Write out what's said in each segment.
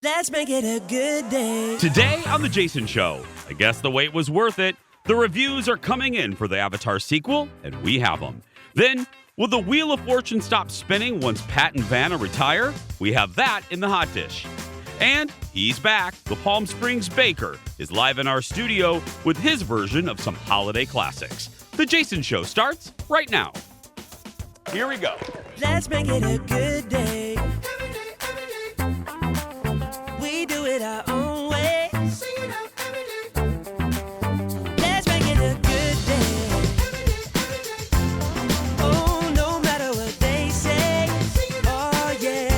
Let's make it a good day. Today on The Jason Show, I guess the wait was worth it. The reviews are coming in for the Avatar sequel, and we have them. Then, will the Wheel of Fortune stop spinning once Pat and Vanna retire? We have that in the hot dish. And he's back. The Palm Springs Baker is live in our studio with his version of some holiday classics. The Jason Show starts right now. Here we go. Let's make it a good day. We do it our own way. Let's make it a good day. Oh, no matter what they say. Oh, yeah.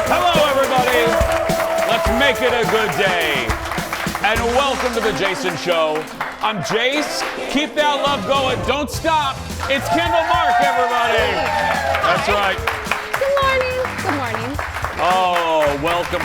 Hello, everybody. Let's make it a good day. And welcome to The Jason Show. I'm Jace. Keep that love going. Don't stop. It's Kendall Mark, everybody. That's right. Good morning. Good morning. Oh, welcome.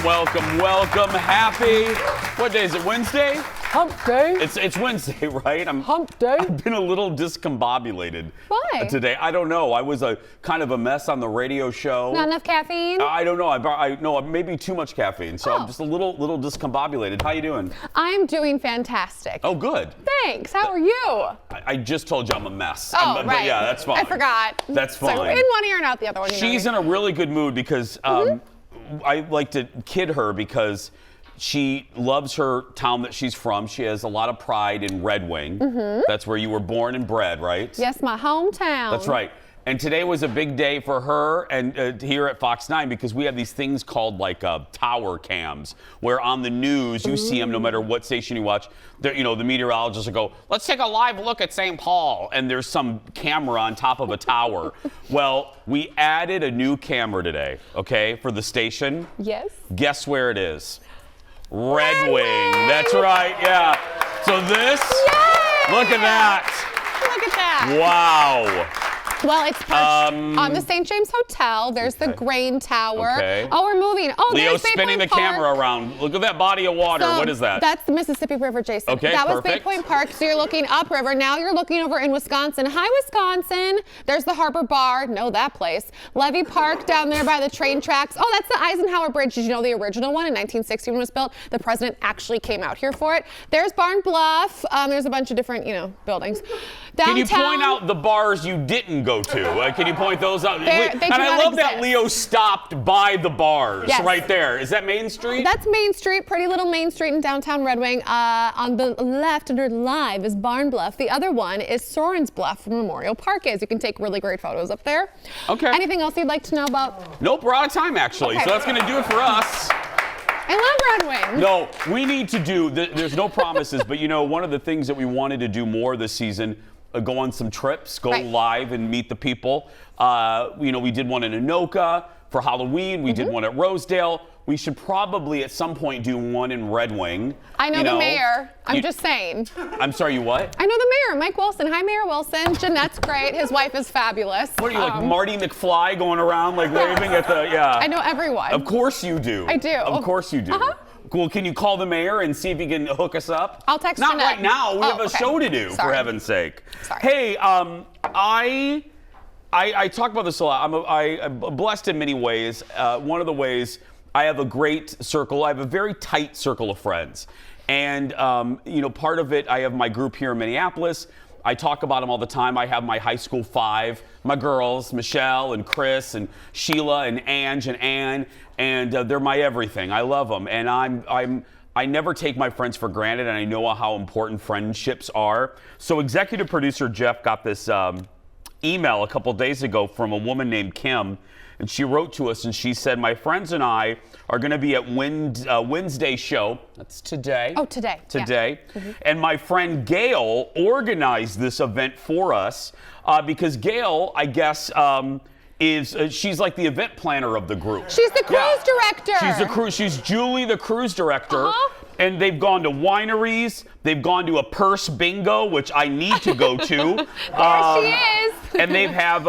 Happy. What day is it? Wednesday? Hump day. It's Wednesday, right? Hump day. I've been a little discombobulated. Why? Today. I don't know. I was a kind of a mess on the radio show. Not enough caffeine? I don't know. I know maybe too much caffeine, so I'm Oh. just a little discombobulated. How you doing? I'm doing fantastic. Oh, good. Thanks. How are you? I just told you I'm a mess. Oh, But right. yeah, that's fine. I forgot. That's So fine. in one ear and out the other one. You She's know in a really good mood because I like to kid her because she loves her town that she's from. She has a lot of pride in Red Wing. That's where you were born and bred, right? Yes, my hometown. That's right. And today was a big day for her and here at Fox 9 because we have these things called like tower cams where on the news you see them no matter what station you watch. The meteorologists will go, let's take a live look at St. Paul. And there's some camera on top of a tower. Well, we added a new camera today, okay, for the station. Yes. Guess where it is? Red Wing. That's right, yeah. So this, Yay! look at that. Look at that. Wow. Well, it's perched on the St. James Hotel. There's the Grain Tower. Okay. Oh, we're moving. Oh, Leo's there's Bay spinning the Point Park. camera around. Look at that body of water. So What is that? That's the Mississippi River, Jason. Okay, that was perfect. Bay Point Park, so you're looking upriver. Now you're looking over in Wisconsin. Hi, Wisconsin. There's the Harbor Bar. Know that place. Levy Park down there by the train tracks. Oh, that's the Eisenhower Bridge. Did you know the original one in 1960 when it was built? The president actually came out here for it. There's Barn Bluff. There's a bunch of different, buildings. Downtown. Can you point out the bars you didn't go to? Can you point those out? They And do I not love that exist. Leo stopped by the bars Yes. right there. Is that Main Street? That's Main Street, pretty little Main Street in downtown Red Wing. On the left under live is Barn Bluff. The other one is Soren's Bluff where Memorial Park is. You can take really great photos up there. Okay. Anything else you'd like to know about? Nope, we're out of time actually. Okay. So that's going to do it for us. I love Red Wing. No, we need to do, there's no promises, but one of the things that we wanted to do more this season, go on some trips, go Right. live and meet the people. We did one in Anoka for Halloween. We did one at Rosedale. We should probably at some point do one in Red Wing. I know the mayor. I'm just saying. I'm sorry, you what? I know the mayor, Mike Wilson. Hi, Mayor Wilson. Jeanette's great. His wife is fabulous. What are you, like Marty McFly going around like waving at the, yeah. I know everyone. Of course you do. I do. Of course you do. Uh-huh. Well, can you call the mayor and see if he can hook us up? I'll text Not Jeanette. right now. We Oh, have a okay. show to do, for Sorry. heaven's sake. Sorry. Hey, I talk about this a lot. I'm blessed in many ways. One of the ways, I have a great circle. I have a very tight circle of friends. And, part of it, I have my group here in Minneapolis. I talk about them all the time. I have my high school five, my girls, Michelle and Chris and Sheila and Ange and Ann, and they're my everything. I love them. And I never take my friends for granted, and I know how important friendships are. So executive producer Jeff got this email a couple days ago from a woman named Kim, and she wrote to us and she said, my friends and I are going to be at Wednesday show. That's today. Oh, today. Today. Yeah. And my friend Gail organized this event for us because Gail, I guess, she's like the event planner of the group. She's the cruise director. She's Julie, the cruise director. Uh-huh. And they've gone to wineries. They've gone to a purse bingo, which I need to go to. There she is. And they've had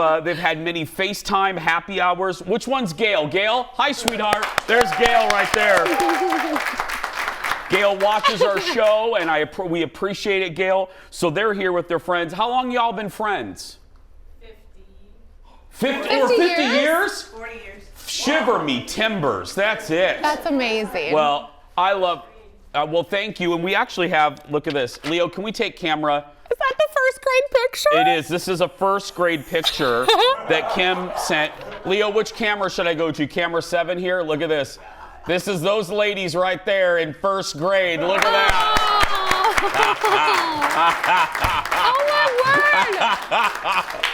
many FaceTime happy hours. Which one's Gail? Gail? Hi, sweetheart. There's Gail right there. Gail watches our show, and we appreciate it, Gail. So they're here with their friends. How long y'all been friends? 50 years? years? 40 years. Shiver me timbers. That's it. That's amazing. Well, I love, well, thank you. And we actually have, look at this. Leo, can we take camera? Is that the first grade picture? It is. This is a first grade picture that Kim sent. Leo, which camera should I go to? Camera 7 here? Look at this. This is those ladies right there in first grade. Look at that. Oh my word!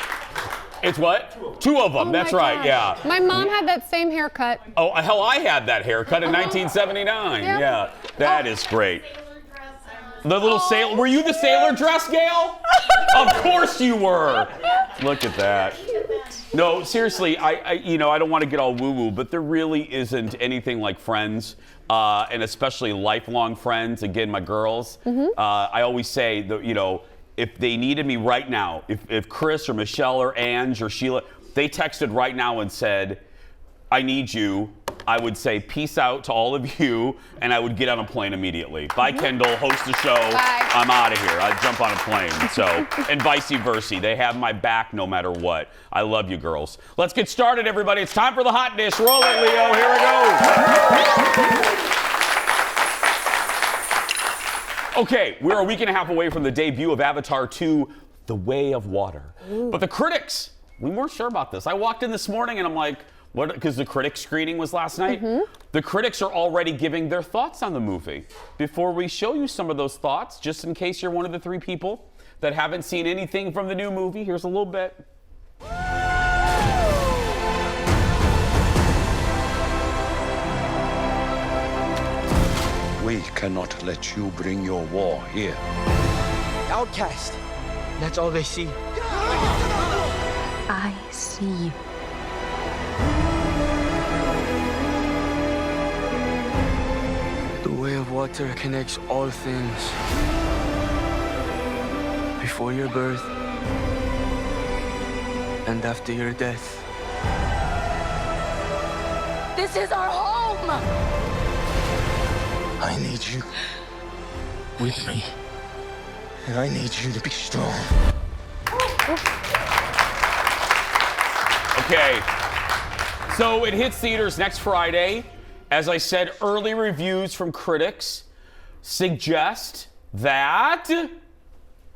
It's what? Two of them. Oh That's my right. gosh. Yeah. My mom had that same haircut. Oh, hell, I had that haircut in 1979. Yeah. Yeah. That is great. The little sailor. Were you the sailor dress, Gail? Of course you were. Look at that. No, seriously, I don't want to get all woo-woo, but there really isn't anything like Friends, and especially lifelong friends. Again, my girls. I always say that, if they needed me right now, if Chris or Michelle or Ange or Sheila, they texted right now and said, I need you, I would say peace out to all of you, and I would get on a plane immediately. Bye, Kendall, host the show. Bye. I'm out of here. I'd jump on a plane. So, and vice versa. They have my back no matter what. I love you, girls. Let's get started, everybody. It's time for the hot dish. Roll it, Leo. Here we go. Okay, we're a week and a half away from the debut of Avatar 2, The Way of Water. But the critics, we weren't sure about this. I walked in this morning and I'm like, what? Because the critics screening was last night. The critics are already giving their thoughts on the movie. Before we show you some of those thoughts, just in case you're one of the 3 people that haven't seen anything from the new movie, here's a little bit. We cannot let you bring your war here. Outcast. That's all they see. I see you. The way of water connects all things. Before your birth and after your death. This is our home! I need you with me. And I need you to be strong. Okay, so it hits theaters next Friday. As I said, early reviews from critics suggest that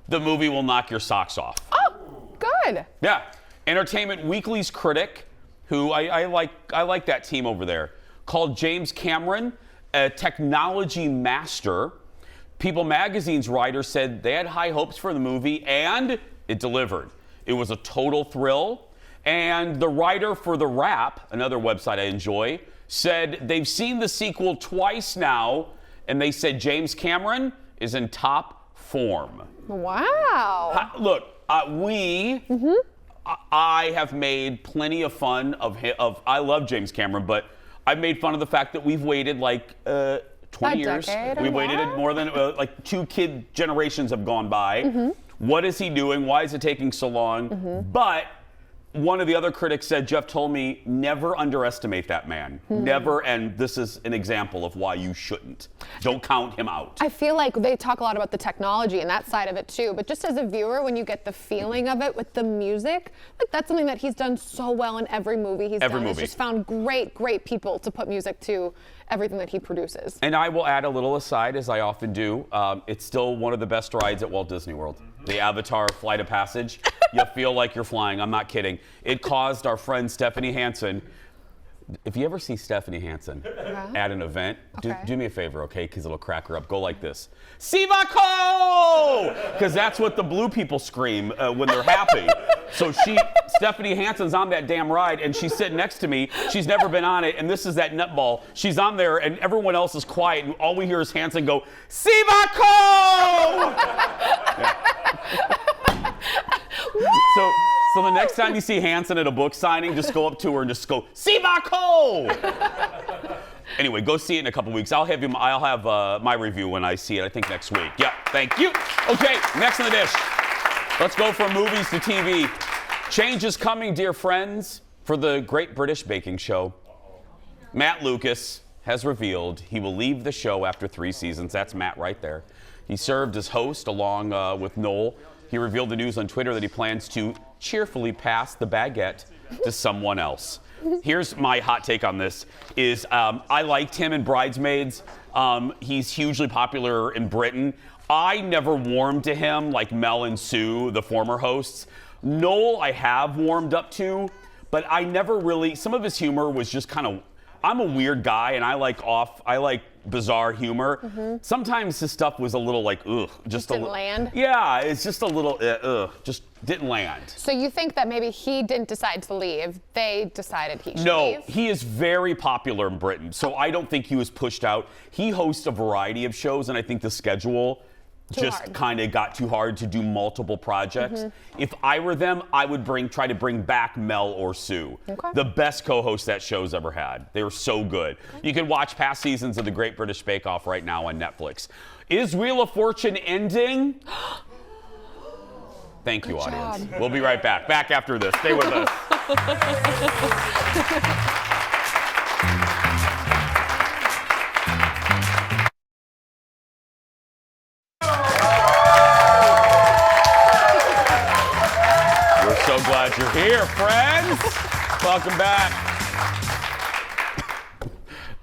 the movie will knock your socks off. Oh, good. Yeah, Entertainment Weekly's critic, who I like that team over there, called James Cameron a technology master. People Magazine's writer said they had high hopes for the movie, and it delivered. It was a total thrill. And the writer for The Wrap, another website I enjoy, said they've seen the sequel twice now, and they said James Cameron is in top form. Wow. Look, I have made plenty of fun of I love James Cameron, but I've made fun of the fact that we've waited like 20 years. Decade We or waited more? more than like 2 kid generations have gone by. What is he doing? Why is it taking so long? But one of the other critics said, Jeff told me, never underestimate that man. Never, and this is an example of why you shouldn't. Don't count him out. I feel like they talk a lot about the technology and that side of it too, but just as a viewer, when you get the feeling of it with the music, like that's something that he's done so well in every movie he's done. He's just found great people to put music to everything that he produces. And I will add a little aside, as I often do. It's still one of the best rides at Walt Disney World. The Avatar Flight of Passage. You feel like you're flying. I'm not kidding. It caused our friend Stephanie Hansen. If you ever see Stephanie Hansen at an event, do me a favor, okay? Because it'll crack her up. Go like this. Sivako! Because that's what the blue people scream when they're happy. So Stephanie Hansen's on that damn ride, and she's sitting next to me. She's never been on it, and this is that nutball. She's on there, and everyone else is quiet, and all we hear is Hansen go, Sivako! So the next time you see Hansen at a book signing, just go up to her and just go, Sivako! Anyway, go see it in a couple weeks. I'll have my review when I see it, I think next week. Yeah, thank you. Okay, next on the dish. Let's go from movies to TV. Change is coming, dear friends, for the Great British Baking Show. Matt Lucas has revealed he will leave the show after 3 seasons. That's Matt right there. He served as host along with Noel. He revealed the news on Twitter that he plans to cheerfully pass the baguette to someone else. Here's my hot take on this: is I liked him in Bridesmaids. He's hugely popular in Britain. I never warmed to him like Mel and Sue, the former hosts. Noel, I have warmed up to, but I never really. Some of his humor was just kind of. I'm a weird guy, and I like bizarre humor. Sometimes his stuff was a little like, ugh, just didn't land? Yeah, it's just a little, just didn't land. So you think that maybe he didn't decide to leave, they decided he should leave? No, he is very popular in Britain, so I don't think he was pushed out. He hosts a variety of shows, and I think the schedule just kind of got too hard to do multiple projects. If I were them, I would try to bring back Mel or Sue. Okay. The best co-hosts that show's ever had. They were so good. You can watch past seasons of The Great British Bake Off right now on Netflix. Is Wheel of Fortune ending? Thank you, audience. We'll be right back. Back after this. Stay with us. So glad you're here, friends. Welcome back.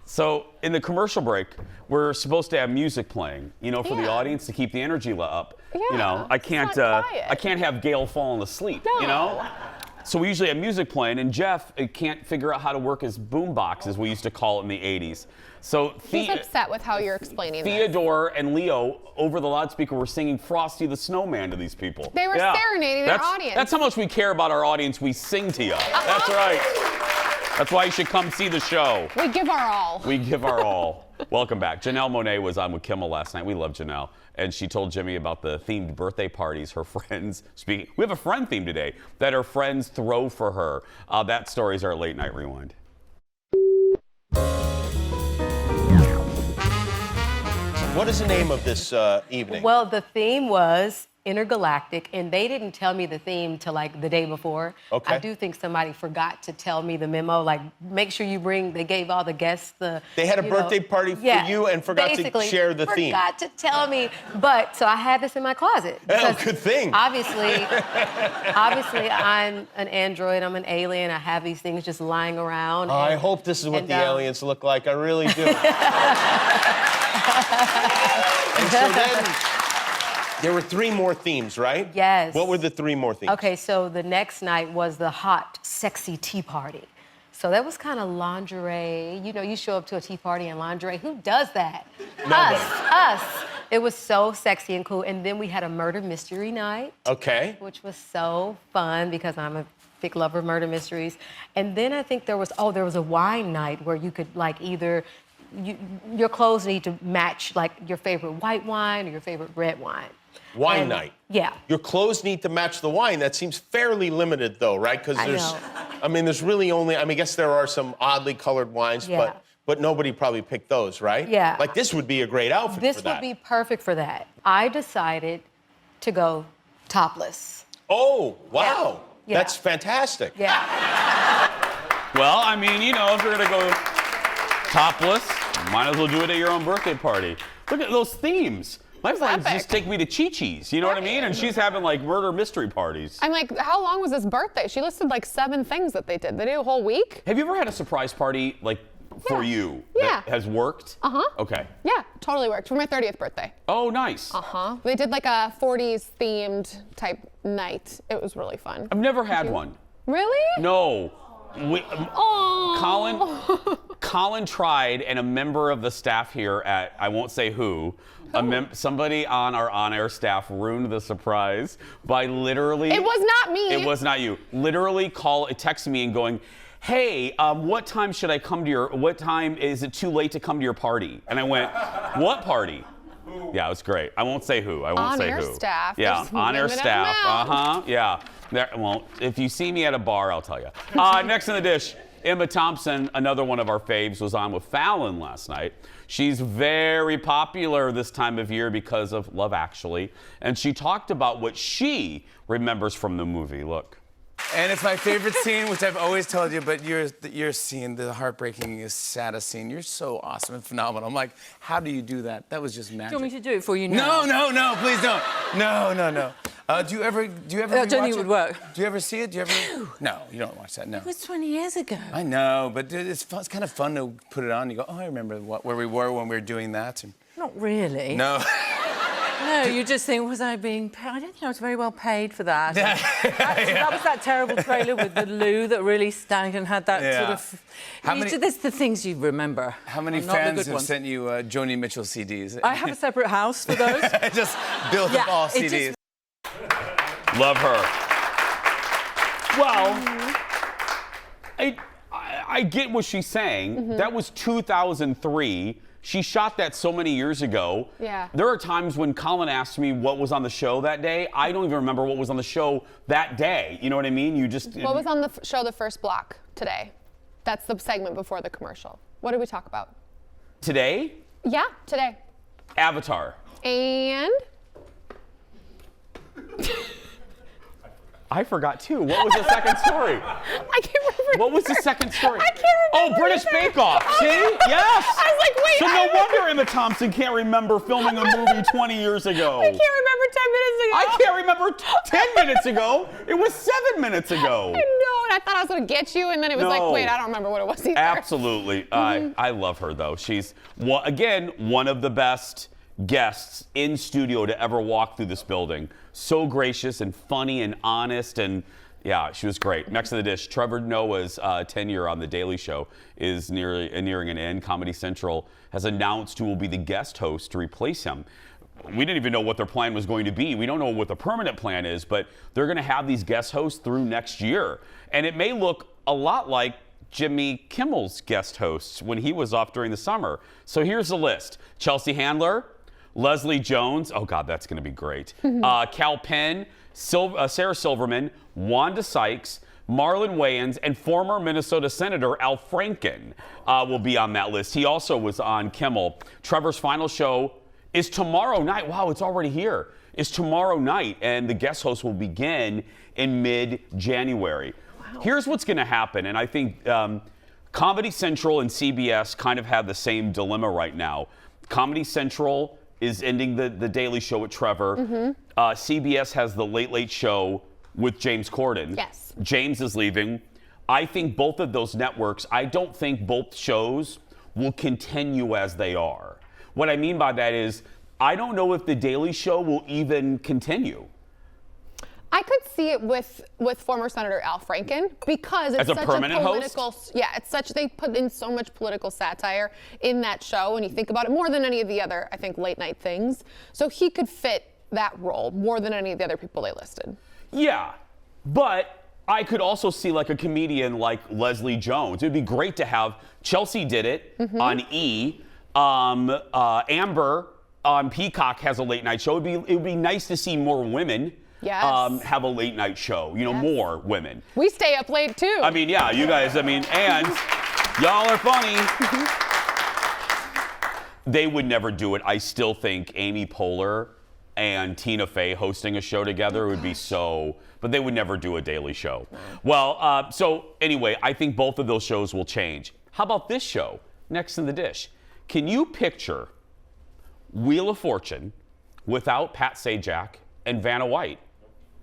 So in the commercial break, we're supposed to have music playing, for the audience to keep the energy up. Yeah, I can't have Gail falling asleep. No. So we usually have music playing, and Jeff can't figure out how to work his boombox, as we used to call it in the 80s. So he's upset with how you're explaining this. Theodore and Leo, over the loudspeaker, were singing Frosty the Snowman to these people. They were serenading their audience. That's how much we care about our audience. We sing to you. That's right. That's why you should come see the show. We give our all. We give our all. Welcome back. Janelle Monae was on with Kimmel last night. We love Janelle. And she told Jimmy about the themed birthday parties her friends, we have a friend theme today, that her friends throw for her. That story's our late night rewind. What is the name of this evening? Well, the theme was intergalactic, and they didn't tell me the theme till like the day before. Okay. I do think somebody forgot to tell me the memo, like make sure you bring, they gave all the guests the... They had a birthday party for you and forgot to share the theme. Forgot to tell me, but so I had this in my closet. Oh, good thing. Obviously, I'm an android, I'm an alien, I have these things just lying around. I hope this is what the aliens look like, I really do. And so then, there were 3 more themes, right? Yes. What were the 3 more themes? Okay, so the next night was the hot, sexy tea party. So that was kind of lingerie. You show up to a tea party in lingerie. Who does that? Nobody. Us. It was so sexy and cool. And then we had a murder mystery night. Okay. Which was so fun because I'm a big lover of murder mysteries. And then I think there was a wine night where you could either your clothes need to match your favorite white wine or your favorite red wine. Wine night. Yeah. Your clothes need to match the wine. That seems fairly limited, though, right? Because there's really only. I guess there are some oddly colored wines, but nobody probably picked those, right? Yeah. Like this would be a great outfit for that. This would be perfect for that. I decided to go topless. Oh, wow. Yeah. That's fantastic. Yeah. Well, if you're gonna go topless, might as well do it at your own birthday party. Look at those themes. My friends just take me to Chi-Chi's, you know what I mean? And she's having murder mystery parties. I'm like, how long was this birthday? She listed 7 things that they did. They did a whole week? Have you ever had a surprise party for you that has worked? Uh-huh. Okay. Yeah, totally worked. For my 30th birthday. Oh, nice. Uh-huh. They did a 40s themed type night. It was really fun. I've never had one. Really? No. Oh. Colin tried, and a member of the staff here at, I won't say who, somebody on our on-air staff ruined the surprise by literally... It was not me. It was not you. Literally texting me and going, hey, what time should I come to what time is it too late to come to your party? And I went, what party? Yeah, it was great. I won't say who. I won't say who. On-air staff. Yeah, on-air staff. Uh-huh, yeah. Well, if you see me at a bar, I'll tell you. Next in the dish, Emma Thompson, another one of our faves, was on with Fallon last night. She's very popular this time of year because of Love Actually, and she talked about what she remembers from the movie. Look. And it's my favorite scene, which I've always told you, but your scene, the heartbreaking, saddest scene, you're so awesome and phenomenal. I'm like, how do you do that? That was just magic. Do you want me to do it for you now? No, please don't. No. Do you ever Johnny rewatch would it? work. Do you ever see it? Do you ever? No, you don't watch that. No. It was 20 years ago. I know, but it's fun, it's kind of fun to put it on. You go, oh, I remember where we were when we were doing that. And... Not really. No. No, you just think, was I being paid? I don't think I was very well paid for that. That was that terrible trailer with the loo that really stank and had that sort of... There's the things you remember. How many fans have sent you Joni Mitchell CDs? I have a separate house for those. Just build up all CDs. Love her. Well, I get what she's saying. That was 2003. She shot that so many years ago. Yeah. There are times when Colin asks me what was on the show that day. I don't even remember what was on the show that day. You know what I mean? You just... What was on the show The First Block today? That's the segment before the commercial. What did we talk about? Today? Yeah, today. Avatar. And? I forgot too. What was the second story? I can't remember. What was the second story? I can't remember. Oh, British Bake Off. See? Yes. I was like, wait. So no wonder Emma Thompson can't remember filming a movie 20 years ago. I can't remember 10 minutes ago. I can't remember 10 minutes ago. It was 7 minutes ago. I know, and I thought I was going to get you, and then it was like, wait, I don't remember what it was either. Absolutely. I love her, though. She's, again, one of the best guests in studio to ever walk through this building. So gracious and funny and honest, and yeah, she was great. Next to the dish, Trevor Noah's tenure on The Daily Show is nearing an end. Comedy Central has announced who will be the guest host to replace him. We didn't even know what their plan was going to be. We don't know what the permanent plan is, but they're going to have these guest hosts through next year. And it may look a lot like Jimmy Kimmel's guest hosts when he was off during the summer. So here's the list. Chelsea Handler, Leslie Jones, oh God, that's going to be great. Cal Penn, Sarah Silverman, Wanda Sykes, Marlon Wayans, and former Minnesota Senator Al Franken will be on that list. He also was on Kimmel. Trevor's final show is tomorrow night. Wow, it's already here. It's tomorrow night, and the guest host will begin in mid-January. Wow. Here's what's going to happen, and I think Comedy Central and CBS kind of have the same dilemma right now. Comedy Central is ending the Daily Show with Trevor. CBS has the Late Late Show with James Corden. Yes. James is leaving. I think both of those networks, I don't think both shows will continue as they are. What I mean by that is, I don't know if the Daily Show will even continue. I could see it with former Senator Al Franken because it's as a such permanent a political host? Yeah, it's such, they put in so much political satire in that show, and you think about it more than any of the other, I think, late night things. So he could fit that role more than any of the other people they listed. Yeah, but I could also see like a comedian like Leslie Jones. It would be great to have, Chelsea did it on E. Amber on Peacock has a late night show. It would be nice to see more women have a late night show, you know, more women. We stay up late too. I mean, yeah, you guys, I mean, and y'all are funny. They would never do it. I still think Amy Poehler and Tina Fey hosting a show together would be so, but they would never do a daily show. Well, so anyway, I think both of those shows will change. How about this show, Next in the Dish? Can you picture Wheel of Fortune without Pat Sajak and Vanna White?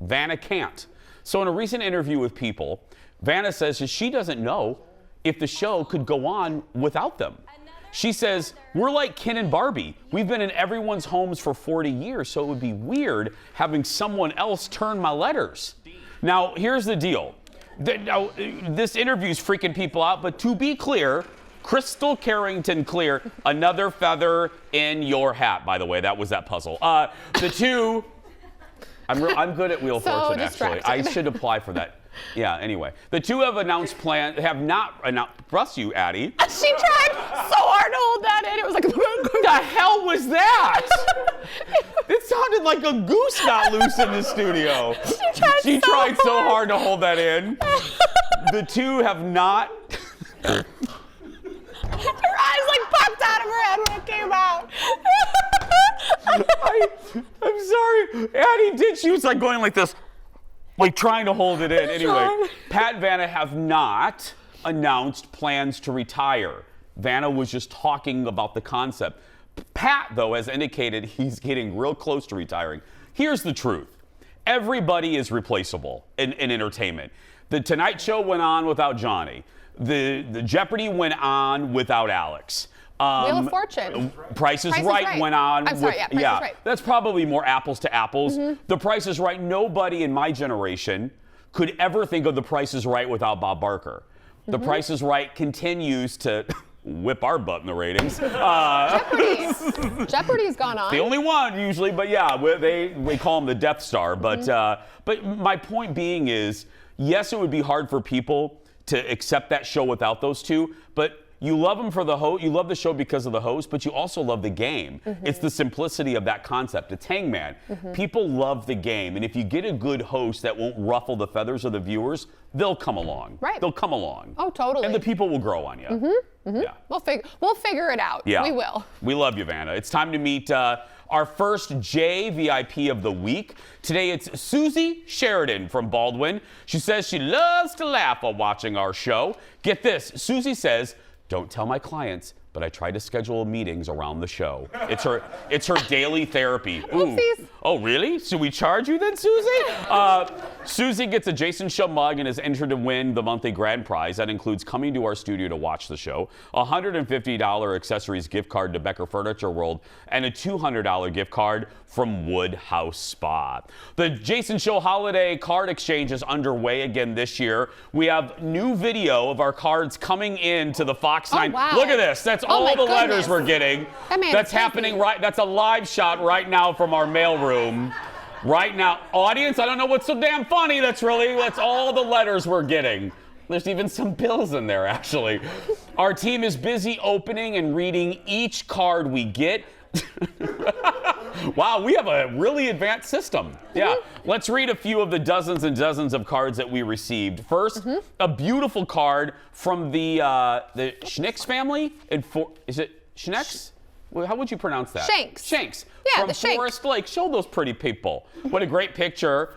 Vanna can't. So in a recent interview with People, Vanna says that she doesn't know if the show could go on without them. She says, we're like Ken and Barbie. We've been in everyone's homes for 40 years, so it would be weird having someone else turn my letters. Now, here's the deal. Now, this interview's freaking people out, but to be clear, Crystal Carrington Clear, another feather in your hat, by the way. That was that puzzle. The two, I'm good at Wheel of Fortune, actually. I should apply for that. Yeah, anyway. The two have not announced, bless you, Addie. She tried so hard to hold that in. It was like, what the hell was that? It sounded like a goose got loose in the studio. She tried so hard to hold that in. The two have not. Her eyes like popped out of her head when it came out. I'm sorry. Addie she was like going like this, like trying to hold it in. Anyway, Pat and Vanna have not announced plans to retire. Vanna was just talking about the concept. Pat, though, has indicated he's getting real close to retiring. Here's the truth. everybody is replaceable in entertainment. The Tonight Show went on without Johnny. The Jeopardy went on without Alex. Wheel of Fortune. Price is Right went on. I'm sorry, Price is Right. That's probably more apples to apples. The Price is Right, nobody in my generation could ever think of The Price is Right without Bob Barker. The Price is Right continues to whip our butt in the ratings. Jeopardy's gone on. The only one usually, but yeah, we call him the Death Star. But my point being is, yes, it would be hard for people to accept that show without those two, but you love them for the host. You love the show because of the host, but you also love the game. It's the simplicity of that concept. It's Hangman. People love the game, and if you get a good host that won't ruffle the feathers of the viewers, they'll come along. Right. They'll come along. Oh, totally. And the people will grow on you. Yeah. We'll figure it out. Yeah. We will. We love you, Vanna. It's time to meet our first J VIP of the week. Today it's Susie Sheridan from Baldwin. She says she loves to laugh while watching our show. Get this, Susie says, "Don't tell my clients, but I try to schedule meetings around the show." It's her daily therapy. Oopsies. Oh, really? Should we charge you then, Susie? Susie gets a Jason Show mug and is entered to win the monthly grand prize. That includes coming to our studio to watch the show, a $150 accessories gift card to Becker Furniture World, and a $200 gift card from Woodhouse Spa. The Jason Show holiday card exchange is underway again this year. We have new video of our cards coming in to the Fox 9. Wow. Look at this. That's all the letters we're getting. That's happening right. That's a live shot right now from our mailroom. Right now, audience, I don't know what's so damn funny. That's all the letters we're getting. There's even some bills in there, actually. Our team is busy opening and reading each card we get. Wow, we have a really advanced system. Yeah, let's read a few of the dozens and dozens of cards that we received. First, a beautiful card from the Schnicks family. Is it Schnicks? How would you pronounce that? Shanks. Shanks. Yeah, from the Shanks. Forest Lake. Show those pretty people. What a great picture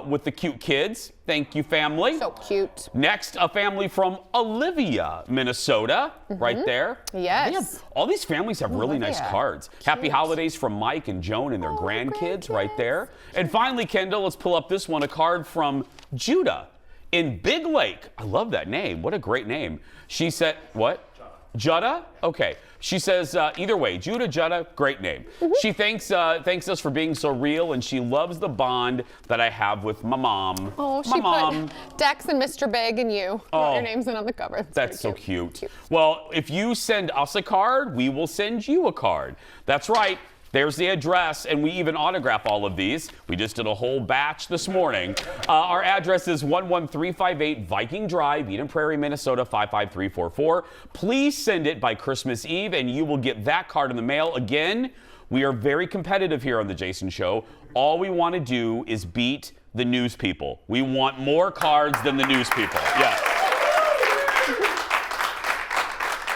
with the cute kids. Thank you, family. So cute. Next, a family from Olivia, Minnesota, right there. Yes. All these families have really nice cards. Happy holidays from Mike and Joan and their grandkids right there. And finally, Kendall, let's pull up this one, a card from Judah in Big Lake. I love that name. What a great name. She said, what? Jutta? Okay. She says, either way, Judah, Jutta, great name. She thanks us for being so real, and she loves the bond that I have with my mom. Oh, she put Dex and Mr. Big and you. Your name's in on the cover. That's so cute. Well, if you send us a card, we will send you a card. That's right. There's the address, and we even autograph all of these. We just did a whole batch this morning. Our address is 11358 Viking Drive, Eden Prairie, Minnesota 55344. Please send it by Christmas Eve, and you will get that card in the mail. Again, we are very competitive here on The Jason Show. All we want to do is beat the news people. We want more cards than the news people. Yeah.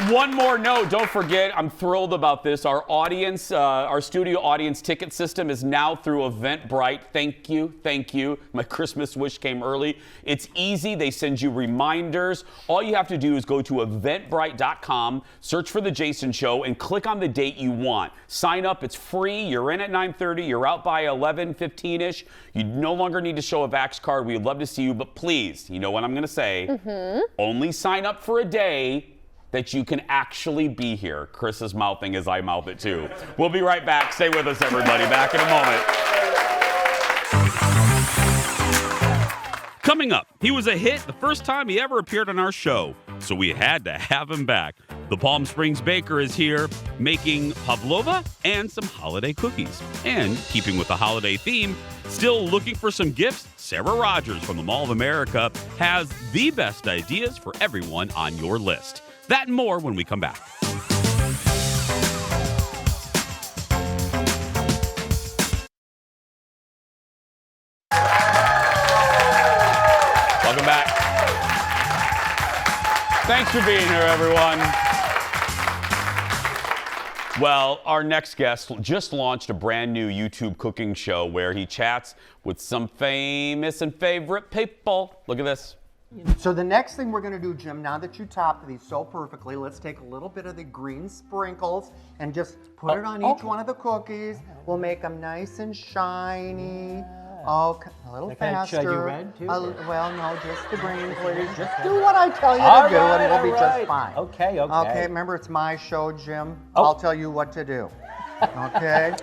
One more note, don't forget, I'm thrilled about this. Our audience, our studio audience ticket system is now through Eventbrite. Thank you. My Christmas wish came early. It's easy, they send you reminders. All you have to do is go to eventbrite.com, search for The Jason Show, and click on the date you want. Sign up, it's free, you're in at 9:30, you're out by 11:15-ish. You no longer need to show a Vax card. We would love to see you, but please, you know what I'm gonna say, only sign up for a day that you can actually be here. Chris is mouthing as I mouth it too. We'll be right back. Stay with us, everybody. Back in a moment. Coming up, he was a hit the first time he ever appeared on our show, so we had to have him back. The Palm Springs Baker is here making pavlova and some holiday cookies. And keeping with the holiday theme, still looking for some gifts, Sarah Rogers from the Mall of America has the best ideas for everyone on your list. That and more when we come back. Welcome back. Thanks for being here, everyone. Well, our next guest just launched a brand new YouTube cooking show where he chats with some famous and favorite people. Look at this. So the next thing we're going to do, Jim, now that you topped these so perfectly, let's take a little bit of the green sprinkles and just put it on each one of the cookies. We'll make them nice and shiny. Okay, a little faster. Should I do red too? Well, no, just the green, please. Just do what I tell you to do, and we'll be just fine. Okay. Okay, remember, it's my show, Jim. I'll tell you what to do. Okay?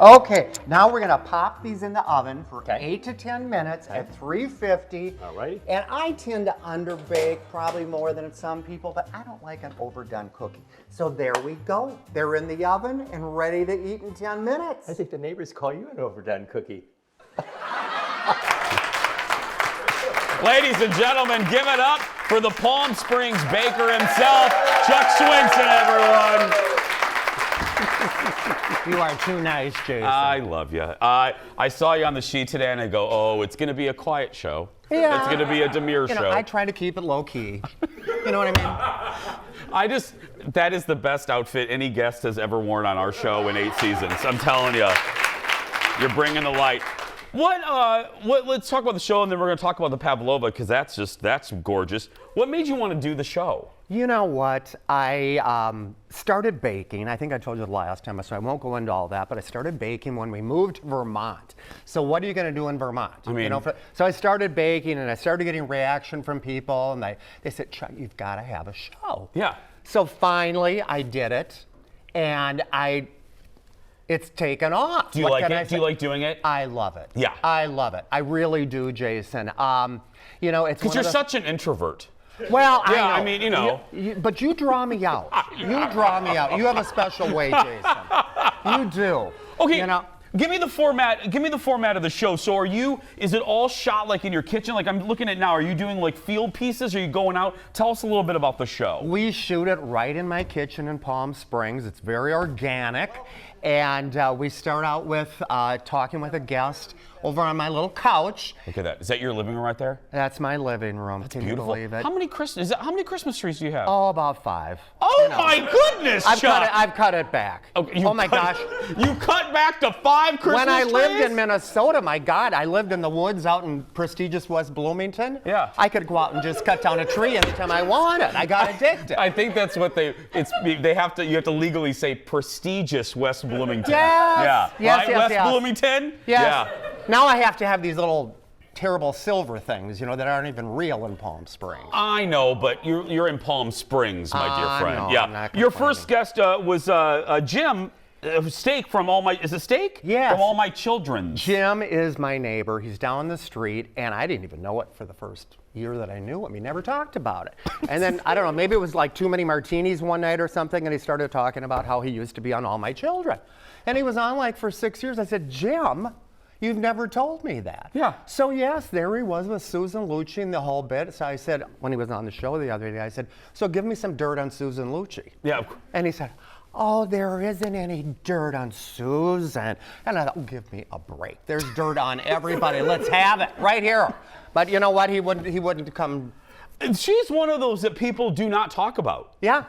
Okay, now we're gonna pop these in the oven for 8 to 10 minutes at 350. All right. And I tend to underbake probably more than some people, but I don't like an overdone cookie. So there we go. They're in the oven and ready to eat in 10 minutes. I think the neighbors call you an overdone cookie. Ladies and gentlemen, give it up for the Palm Springs baker himself, Chuck Swinson, everyone. You are too nice, Jason. I love you. I saw you on the sheet today, and I go, oh, it's going to be a quiet show. Yeah. It's going to be a demure show. I try to keep it low key. You know what I mean? That is the best outfit any guest has ever worn on our show in 8 seasons. I'm telling you, you're bringing the light. Let's talk about the show, and then we're going to talk about the pavlova, because that's gorgeous. What made you want to do the show? You know what? I started baking. I think I told you the last time, so I won't go into all that, but I started baking when we moved to Vermont. So what are you going to do in Vermont? I mean, so I started baking, and I started getting reaction from people, and they said, Chuck, you've got to have a show. Yeah. So finally, I did it, and it's taken off. Do you like it? Do you like doing it? I love it. Yeah. I love it. I really do, Jason. It's because you're such an introvert. Well, yeah, I know. I mean, you know. But you draw me out. You draw me out. You have a special way, Jason. You do. Okay. You know? Give me the format. Give me the format of the show. So is it all shot like in your kitchen? Like I'm looking at now, are you doing like field pieces? Are you going out? Tell us a little bit about the show. We shoot it right in my kitchen in Palm Springs. It's very organic. And we start out with talking with a guest over on my little couch. Look at that. Is that your living room right there? That's my living room. That's Can beautiful. you believe it? How many Christmas trees do you have? Oh, about 5. Oh my goodness, Chuck! I've cut it back. Okay, oh my gosh! You cut back to 5 Christmas trees? When I lived in Minnesota, my God, I lived in the woods out in prestigious West Bloomington. Yeah. I could go out and just cut down a tree anytime I wanted. I got addicted. I think that's what you have to legally say prestigious West Bloomington. Yes. Yeah. Yes, right? yes, West yes. Bloomington? Yes. Yeah. Now I have to have these little terrible silver things, that aren't even real in Palm Springs. I know, but you're in Palm Springs, my dear friend. No, yeah. I'm not Your complaining. first guest was Jim. Steak from all my. Is it steak? Yes. From all my children. Jim is my neighbor. He's down the street, and I didn't even know it for the first year that I knew him. He never talked about it. And then, I don't know, maybe it was like too many martinis one night or something, and he started talking about how he used to be on All My Children. And he was on like for 6 years. I said, Jim, you've never told me that. Yeah. So yes, there he was with Susan Lucci and the whole bit. So I said, when he was on the show the other day, I said, so give me some dirt on Susan Lucci. Yeah. And he said, oh, there isn't any dirt on Susan. And I thought, give me a break. There's dirt on everybody. Let's have it right here. But you know what? He wouldn't come. She's one of those that people do not talk about. Yeah.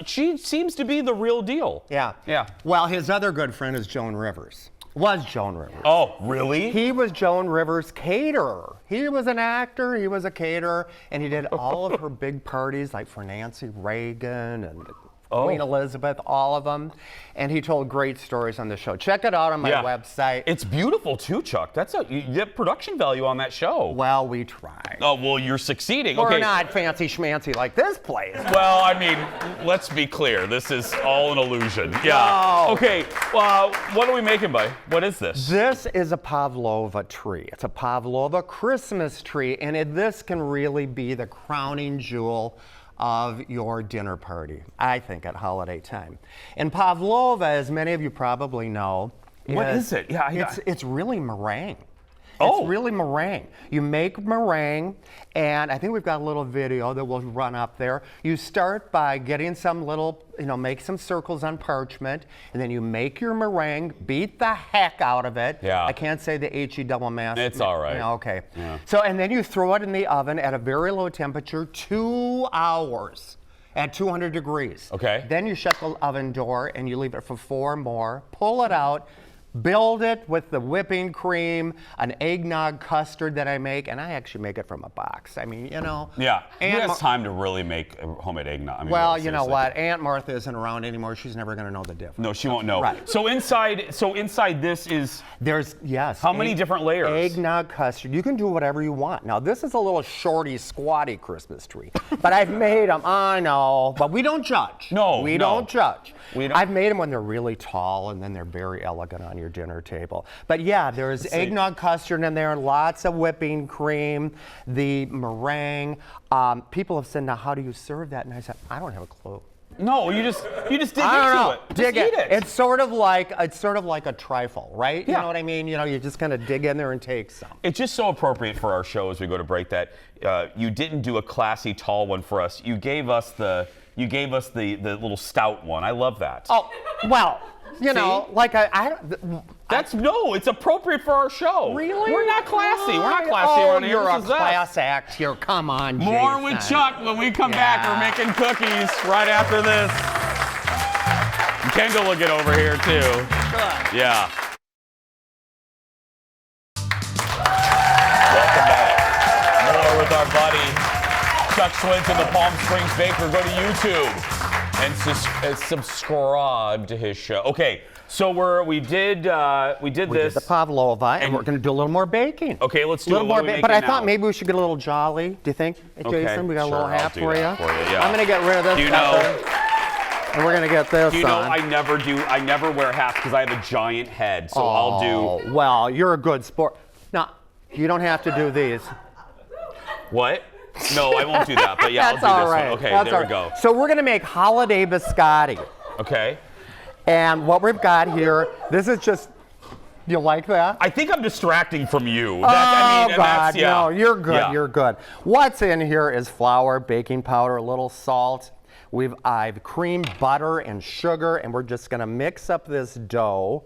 She seems to be the real deal. Yeah. Yeah. Well, his other good friend is Joan Rivers. Was Joan Rivers. Oh, really? He was Joan Rivers' caterer. He was an actor, he was a caterer, and he did all of her big parties, like for Nancy Reagan and Queen Elizabeth, all of them. And he told great stories on the show. Check it out on my website. It's beautiful too, Chuck. You get production value on that show. Well, we try. Oh, well, you're succeeding. We're not fancy schmancy like this place. Well, I mean, let's be clear. This is all an illusion. Yeah. No. Okay, what are we making, buddy? What is this? This is a pavlova tree. It's a pavlova Christmas tree, and this can really be the crowning jewel of your dinner party, I think, at holiday time. And pavlova, as many of you probably know, what is it? Yeah, it's really meringue. Oh. It's really meringue. You make meringue, and I think we've got a little video that we'll run up there. You start by getting some little, make some circles on parchment, and then you make your meringue, beat the heck out of it. Yeah. I can't say the H-E double mass. It's all right. Okay. Yeah. So, and then you throw it in the oven at a very low temperature, 2 hours at 200 degrees. Okay. Then you shut the oven door and you leave it for 4 more, pull it out, build it with the whipping cream, an eggnog custard that I make, and I actually make it from a box. I mean, you know. Yeah. Who Aunt has time to really make a homemade eggnog? I mean, well, really, you know seriously. what? Aunt Martha isn't around anymore. She's never going to know the difference. No, she won't know. Right. So inside this is. There's, yes. How many different layers? Eggnog custard. You can do whatever you want. Now, this is a little shorty, squatty Christmas tree, but I've made them. I know, but we don't judge. No, we no. don't judge. We don't. I've made them when they're really tall, and then they're very elegant on your dinner table. But yeah, there's eggnog custard in there, lots of whipping cream, the meringue. People have said, now, how do you serve that? And I said, I don't have a clue. No, you just dig into it. Dig just it. eat it. It's sort of like a trifle, right? Yeah. You know what I mean? You know, you just kind of dig in there and take some. It's just so appropriate for our show as we go to break that you didn't do a classy tall one for us. You gave us the little stout one. I love that. Oh, well, you know, like it's appropriate for our show. Really? We're not classy. We're not classy around here. You're a This is us. class act here. Come on, More Jason. with Chuck when we come back. We're making cookies right after this. Kendall will get over here too. Good. Yeah. Welcome back. More with our buddy Chuck Swinton, the Palm Springs Baker. Go to YouTube and subscribe to his show. Okay, so we did this. The pavlova, and we're going to do a little more baking. Okay, let's do a little more baking. But I thought maybe we should get a little jolly. Do you think, Jason? We got a little hat for you. Yeah. I'm going to get rid of this. Do you know? And we're going to get this You know, on. I never wear hats because I have a giant head, so I'll do. Well, you're a good sport. Now, you don't have to do these. What? No, I won't do that. But yeah, I'll do That's all this right. one. Okay, That's there all we go. right. So we're going to make holiday biscotti. Okay. And what we've got here, this is just, you like that? I think I'm distracting from you. God, yeah. no, you're good, Yeah. you're good. What's in here is flour, baking powder, a little salt. I've creamed butter and sugar, and we're just gonna mix up this dough.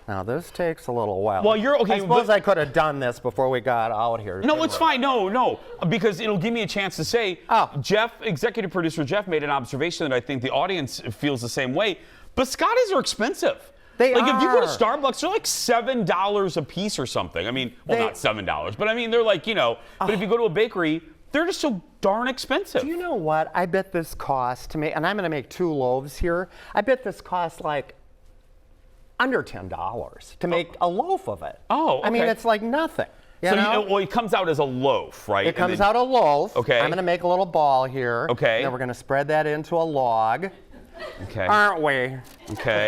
Now this takes a little while. Well, you're okay. I suppose I could have done this before we got out here. No, it's fine. No, because it'll give me a chance to say, Jeff, executive producer Jeff, made an observation that I think the audience feels the same way. Biscottis are expensive. They like are. if you go to Starbucks, they're like $7 a piece or something. I mean, well, not $7, but I mean they're like, you know. But if you go to a bakery, they're just so darn expensive. Do you know what? I bet this costs to make, and I'm gonna make 2 loaves here. I bet this costs like under $10 to make a loaf of it. Oh, okay. I mean, it's like nothing. You So know? well, it comes out as a loaf, right? It comes out a loaf. Okay. I'm gonna make a little ball here. Okay. Then we're gonna spread that into a log. Okay. Aren't we? Okay.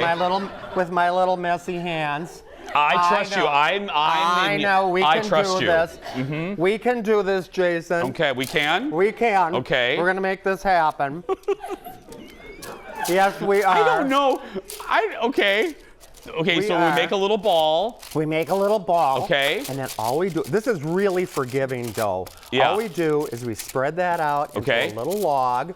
With my little messy hands. I trust you. I know. We can trust do you. this. Mm-hmm. We can do this, Jason. Okay, we can? We can. Okay. We're gonna make this happen. Yes, we are. I don't know. Okay. Okay, so we make a little ball. We make a little ball. Okay. And then all we do, this is really forgiving dough. Yeah. All we do is we spread that out into a little log.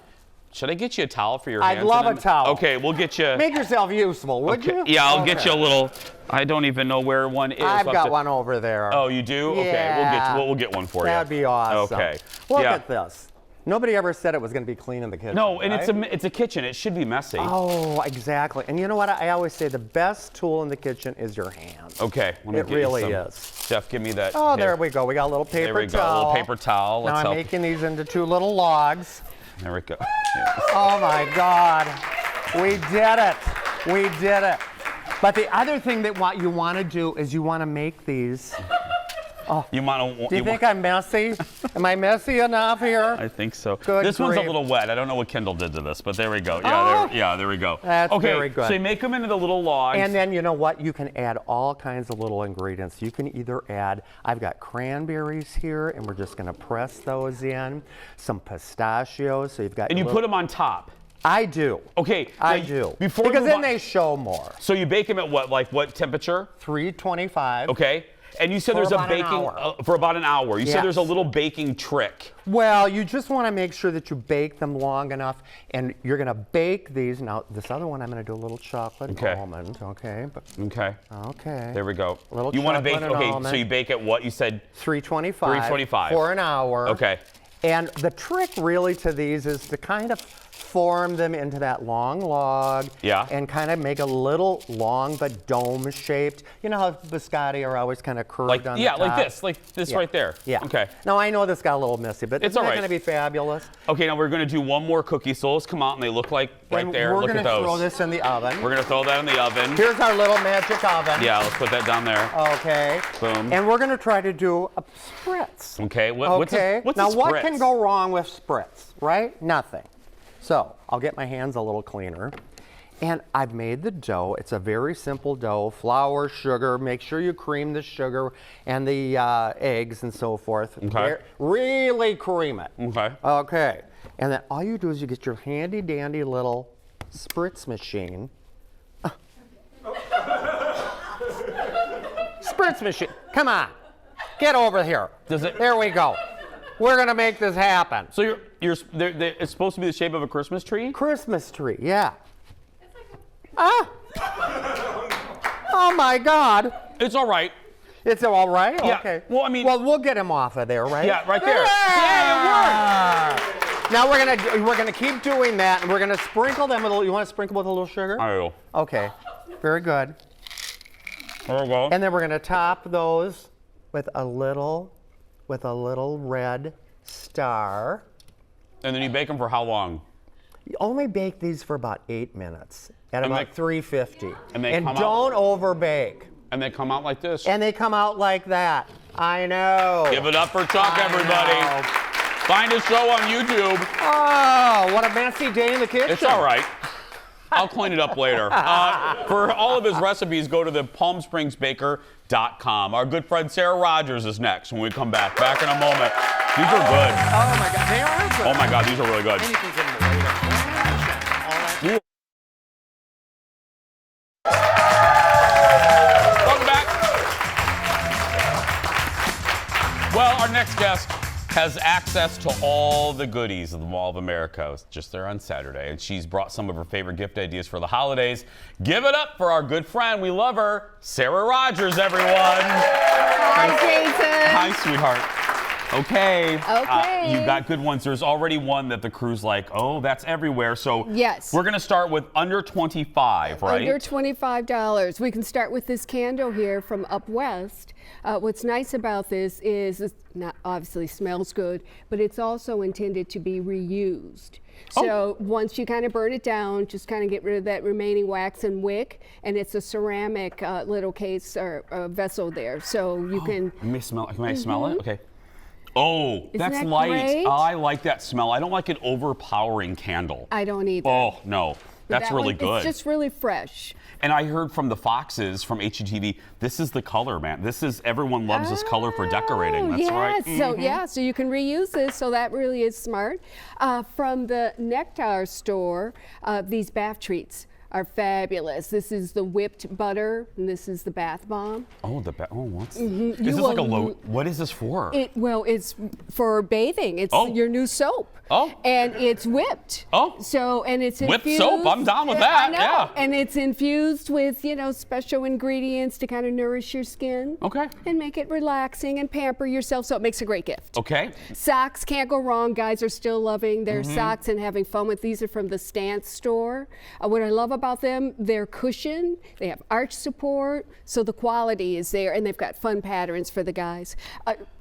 Should I get you a towel for your hands? I'd love a towel. Okay, we'll get you. Make yourself useful, would you? Yeah, I'll get you a little. I don't even know where one is. I've got one over there. Oh, you do? Yeah. Okay, we'll get one for you. That'd be awesome. Okay. Look yeah. at this. Nobody ever said it was going to be clean in the kitchen. No, and right? it's a kitchen. It should be messy. Oh, exactly. And you know what? I always say the best tool in the kitchen is your hands. Okay. Let me It get you really some. is. Jeff, give me that. Oh, here. there we go. We got a little paper towel. There we go. A little paper towel. Now I'm making these into 2 little logs. There we go. Oh my God. We did it. We did it. But the other thing that you want to do is you want to make these. Oh. You want to? Do you think I'm messy? Am I messy enough here? I think so. Good this one's a grief. little wet. I don't know what Kendall did to this, but there we go. Yeah, there we go. That's okay, very good. So you make them into the little logs. And then you know what? You can add all kinds of little ingredients. You can either add, I've got cranberries here, and we're just going to press those in. Some pistachios. So you've got. And you put them on top. I do. Okay. I do. Before because then they show more. So you bake them at what temperature? 325. Okay. And you said there's a baking for about an hour. You said there's a little baking trick. Well, you just want to make sure that you bake them long enough, and you're going to bake these. Now, this other one, I'm going to do a little chocolate almond. Okay. Okay. Okay. There we go. Little you want to bake? chocolate and Okay. almond. So you bake at what? You said 325. 325 for an hour. Okay. And the trick really to these is to kind of form them into that long log. Yeah. And kind of make a little long but dome shaped. You know how biscotti are always kind of curved on the top? like this Yeah. right there. Yeah. Okay. Now I know this got a little messy, but It's isn't all that right. going to be fabulous? Okay, now we're gonna do one more cookie. So let's come out and they look like right And there. We're Look going at to those. throw this in the oven. We're gonna throw that in the oven. Here's our little magic oven. Yeah, let's put that down there. Okay. Boom. And we're going to try to do a spritz. Okay. What's Okay. what's now a what spritz? can go wrong with spritz, right? Nothing. So I'll get my hands a little cleaner. And I've made the dough. It's a very simple dough. Flour, sugar. Make sure you cream the sugar and the eggs and so forth. Okay. Really cream it. Okay. Okay. And then all you do is you get your handy dandy little spritz machine. Spritz machine. Come on. Get over here. There we go. We're going to make this happen. So it's supposed to be the shape of a Christmas tree? Christmas tree, yeah. Ah! Oh my God. It's all right. It's all right? Yeah. Okay. Well, I mean. Well, we'll get him off of there, right? Yeah, right there. Yeah, it worked. Now we're gonna keep doing that, and we're gonna sprinkle them with a little. You want to sprinkle with a little sugar? I will. Okay. Very good. There we go. And then we're gonna top those with a little red star. And then you bake them for how long? You only bake these for about 8 minutes at And about they- 350. and they come out- don't overbake. And they come out like this. And they come out like that. I know. Give it up for Chuck, everybody. know. Find his show on YouTube. Oh, what a messy day in the kitchen. It's all right. I'll clean it up later. For all of his recipes, go to the PalmSpringsBaker.com. Our good friend Sarah Rogers is next when we come back. Back in a moment. These are good. Oh my God, they are good. Oh my God, these are really good. Anything's in the way of all that. Welcome back. Well, our next guest has access to all the goodies of the Mall of America. I was just there on Saturday, and she's brought some of her favorite gift ideas for the holidays. Give it up for our good friend. We love her, Sarah Rogers, everyone. Hi, Jason. Hi, sweetheart. Okay. Okay. You got good ones. There's already one that the crew's like, oh, that's everywhere. So Yes. we're going to start with under 25, right? Under $25. We can start with this candle here from Up West. What's nice about this is it's not obviously smells good, but it's also intended to be reused. So once you kind of burn it down, just kind of get rid of that remaining wax and wick, and it's a ceramic little case or vessel there. So you can. Can I smell it? Okay. Oh, that's that light. great? I like that smell. I don't like an overpowering candle. I don't either. Oh, no. But That's that really one, good. It's just really fresh. And I heard from the Foxes from HGTV, this is the color, man. Everyone loves this color for decorating. That's right. So you can reuse this, so that really is smart. From the Nectar store, these bath treats are fabulous. This is the whipped butter, and this is the bath bomb. Oh, what's Mhm. Is this like a low? What is this for? It's for bathing. It's your new soap. Oh. And it's whipped. Oh. So, and it's Whipped infused. soap, I'm down with that, I know. yeah. And it's infused with, special ingredients to kind of nourish your skin. Okay. And make it relaxing and pamper yourself, so it makes a great gift. Okay. Socks can't go wrong. Guys are still loving their Mm-hmm. socks and having fun with these. Are from the Stance store. What I love about them, they're cushioned. They have arch support, so the quality is there, and they've got fun patterns for the guys.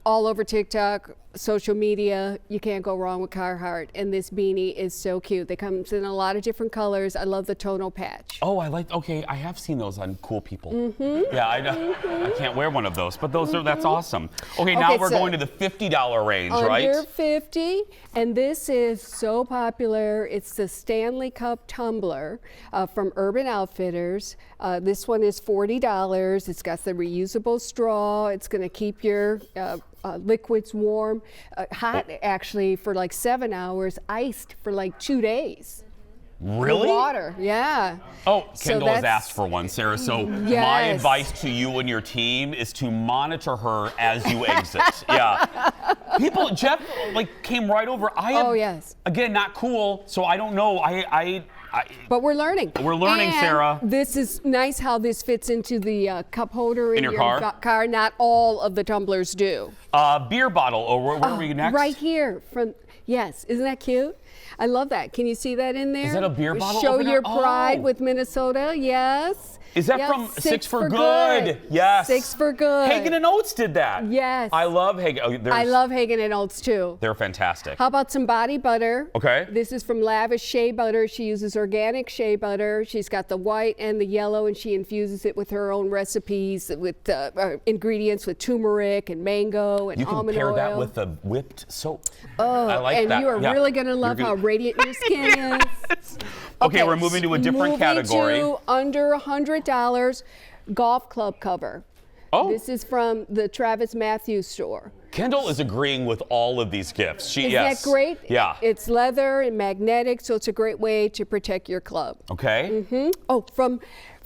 All over TikTok, social media, you can't go wrong with Carhartt. And this beanie is so cute. They come in a lot of different colors. I love the tonal patch. Oh, I have seen those on cool people. Mm-hmm. Yeah, I know. I can't wear one of those, but that's awesome. Okay, now we're going to the $50 range, right? Under 50, and this is so popular. It's the Stanley Cup tumbler from Urban Outfitters. This one is $40. It's got the reusable straw. It's going to keep your liquids warm, hot actually for like 7 hours, iced for like 2 days. Really? The water, yeah. Oh, So Kendall has that's- asked for one, Sarah. So my Yes. advice to you and your team is to monitor her as you exit. Yeah. Jeff came right over. Oh, yes. Again, not cool, so I don't know. But we're learning. We're learning, And Sarah. This is nice how this fits into the cup holder in your car? car. Not all of the tumblers do. Beer bottle, or where are we next? Right here. Isn't that cute? I love that. Can you see that in there? Is that a beer bottle Show opener? your pride Oh. with Minnesota. Yes. Is that Yep, from Six for Good? Yes. Yes. 6 for Good. Hagen and Oates did that. Yes. I love Hagen. Oh, I love Hagen and Oates too. They're fantastic. How about some body butter? Okay. This is from Lavish Shea Butter. She uses organic shea butter. She's got the white and the yellow, and she infuses it with her own recipes with ingredients with turmeric and mango and You can almond pair oil. that with the whipped soap. Oh, I like and that. you are Yeah. really going to love You're how gonna- radiant your skin is. Okay, we're moving to a different category. Moving to under $100 golf club cover. Oh. This is from the Travis Matthews store. Kendall is agreeing with all of these gifts. Isn't Yes. that great? Yeah. It's leather and magnetic, so it's a great way to protect your club. Okay. Oh, from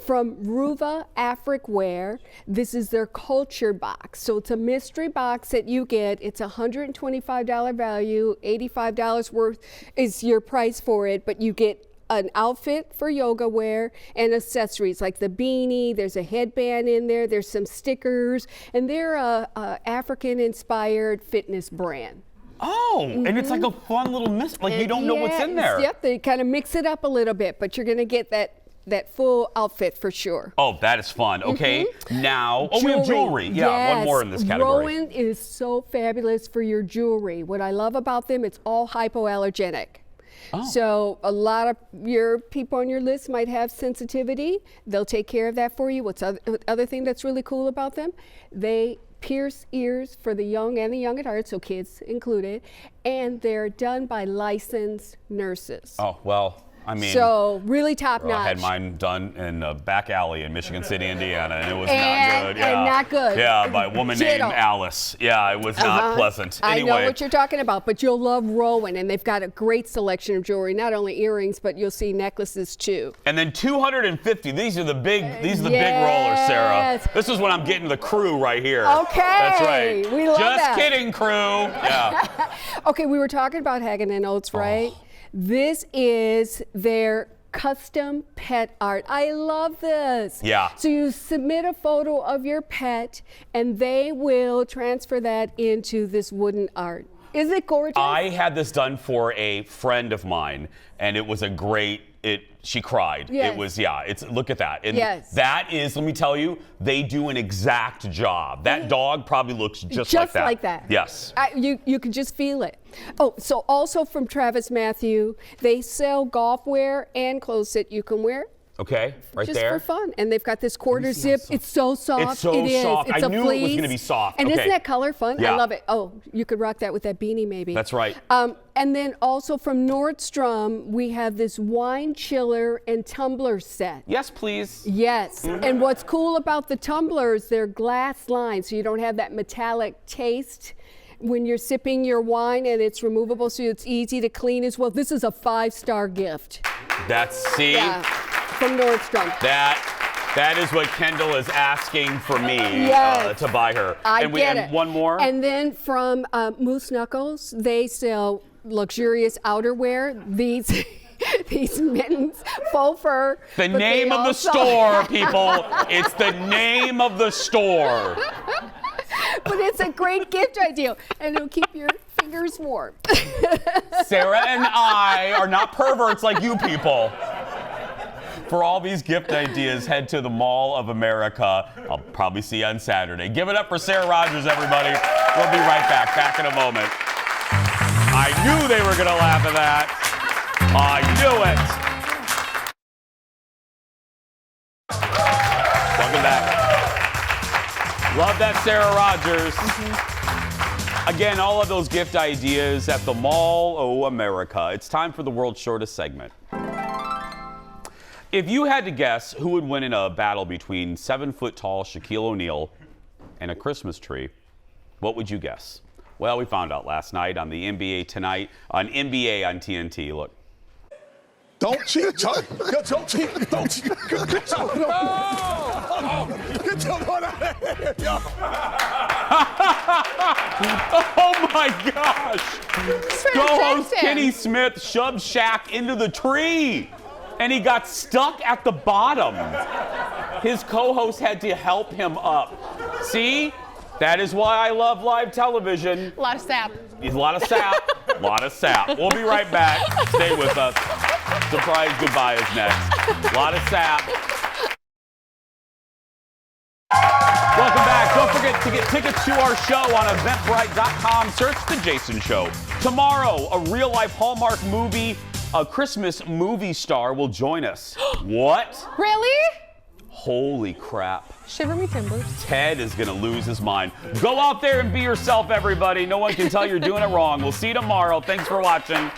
Ruva Africware, this is their culture box. So it's a mystery box that you get. It's a $125 value, $85 worth is your price for it, but you get an outfit for yoga wear and accessories like the beanie. There's a headband in there. There's some stickers, and they're a African-inspired fitness brand. Oh, and it's like a fun little you don't know what's in there. Yep, they kind of mix it up a little bit, but you're going to get that full outfit for sure. Oh, that is fun. Okay, now, we have jewelry. Yeah, one more in this category. Rowan is so fabulous for your jewelry. What I love about them, it's all hypoallergenic. Oh. So a lot of your people on your list might have sensitivity. They'll take care of that for you. What's other thing that's really cool about them? They pierce ears for the young and the young at heart, so kids included, and they're done by licensed nurses. Oh, well, I mean. So really top notch. I had mine done in a back alley in Michigan City, Indiana, and it was And- not good. Yeah. and not good. Yeah, by a woman named Ditto. Alice. Yeah, it was not pleasant. Anyway. I know what you're talking about, but you'll love Rowan, and they've got a great selection of jewelry, not only earrings, but you'll see necklaces too. And then 250. These are the big rollers, Yes. Sarah. This is when I'm getting the crew right here. Okay. That's right. We love Just that. kidding, crew. Yeah. Okay, we were talking about Hagen and Oates, right? This is their custom pet art. I love this. Yeah. So you submit a photo of your pet, and they will transfer that into this wooden art. Is it gorgeous? I had this done for a friend of mine, and it was a great. She cried. Yes. It was look at that. And Yes. that is, let me tell you, they do an exact job. That dog probably looks just like that. like that. Yes. You can just feel it. Oh, so also from Travis Matthew, they sell golf wear and clothes that you can wear. Okay, right just there. for fun. And they've got this quarter zip. It's so soft. It's so It is. soft. It's I a knew fleece. it was going to be soft. And Okay. isn't that color fun? Yeah. I love it. Oh, you could rock that with that beanie maybe. That's right. And then also from Nordstrom, we have this wine chiller and tumbler set. Yes, please. Yes. And what's cool about the tumblers, they're glass lined, so you don't have that metallic taste when you're sipping your wine, and it's removable, so it's easy to clean as well. This is a 5-star gift. Yeah, from Nordstrom. That is what Kendall is asking for me Yes. to buy her. I and get it. One more. And then from Moose Knuckles, they sell luxurious outerwear. These mittens, faux fur. The but name they of the also- store, people. It's the name of the store. But it's a great gift idea, and it'll keep your fingers warm. Sarah and I are not perverts like you people. For all these gift ideas, head to the Mall of America. I'll probably see you on Saturday. Give it up for Sarah Rogers, everybody. We'll be right back in a moment. I knew they were going to laugh at that. I knew it. Welcome back. Love that, Sarah Rogers. Again, all of those gift ideas at the Mall of America. It's time for the world's shortest segment. If you had to guess who would win in a battle between 7-foot-tall Shaquille O'Neal and a Christmas tree, what would you guess? Well, we found out last night on the NBA Tonight, on NBA on TNT. Look. Don't cheat, Chuck. Don't cheat. Don't cheat. Get your butt out of here, yo. Oh my gosh! Co-host Kenny Smith shoved Shaq into the tree, and he got stuck at the bottom. His co-host had to help him up. See? That is why I love live television. A lot of sap. There's a lot of sap. A lot of sap. We'll be right back. Stay with us. Surprise goodbye is next. A lot of sap. Welcome back. Don't forget to get tickets to our show on eventbrite.com. Search The Jason Show. Tomorrow, a real-life Hallmark movie, a Christmas movie star will join us. What? Really? Holy crap. Shiver me timbers. Ted is going to lose his mind. Go out there and be yourself, everybody. No one can tell you're doing it wrong. We'll see you tomorrow. Thanks for watching.